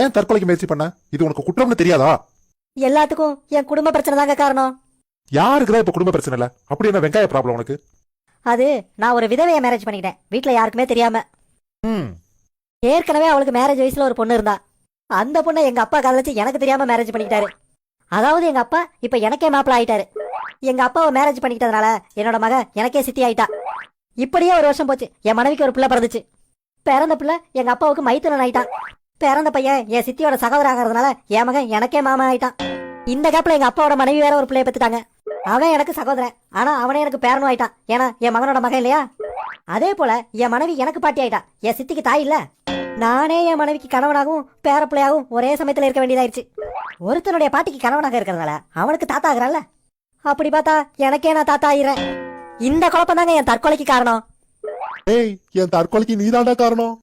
ஏன் தற்கொலைக்கு முயற்சி பண்ண? இது உனக்கு குற்றம்னு தெரியாதா? எல்லாத்துக்கும் என் குடும்ப பிரச்சனை தாங்க காரணம். யாருக்குதான் இப்ப குடும்ப பிரச்சனை இல்ல? அப்படி என்ன வெங்காய ப்ராப்ளம் உனக்கு? அது நான் ஒரு விதவையை மேரேஜ் பண்ணிக்கிட்டேன், வீட்டுல யாருக்குமே தெரியாம. ம். ஏற்கனவே அவளுக்கு மேரேஜ் வயசுல ஒரு பொண்ணு இருந்தா. அந்த பொண்ணை எங்க அப்பா காதலிச்சு எனக்கு தெரியாம மேரேஜ் பண்ணிக்கிட்டாரு. அதாவது எங்க அப்பா இப்ப எனக்கே மாப்பிள்ள ஆயிட்டாரு. எங்க அப்பாவை மேரேஜ் பண்ணிக்கிட்டதுனால என்னோட மக எனக்கே சித்தி ஆயிட்டா. இப்படியே ஒரு வருஷம் போச்சு. என் மனைவிக்கு ஒரு பிள்ளை பிறந்துச்சு. பிறந்த பிள்ளை எங்க அப்பாவுக்கு மைத்துனன் ஆயிட்டான். பிறந்த பையன் என் சித்தியோட சகோதரர் ஆகிறதுனால என் மகன் எனக்கே மாமா ஆயிட்டான். இந்த கேப்ல எங்க அப்பாவோட மனைவி வேற ஒரு பிள்ளைய பெத்துட்டாங்க. அவன் எனக்கு சகோதரன், ஆனா அவனே எனக்கு பேரனும் ஆயிட்டான். ஏன்னா என் மகனோட மகன் இல்லையா? அதே போல என் மனைவி எனக்கு பாட்டி ஆயிட்டா. என் சித்திக்கு தாய் இல்ல. நானே என் மனைவிக்கு கணவனாகவும் பேர பிள்ளையாகவும் ஒரே சமயத்துல இருக்க வேண்டியதாயிருச்சு. ஒருத்தனுடைய பாட்டிக்கு கணவனாக இருக்கிறதுனால அவனுக்கு தாத்தா ஆகிறான்ல. அப்படி பார்த்தா எனக்கே நான் தாத்தா ஆயிடுறேன். இந்த குழப்பம் தாங்க என் தற்கொலைக்கு காரணம். ஏய், என் தற்கொலைக்கு நீதாண்டா காரணம்.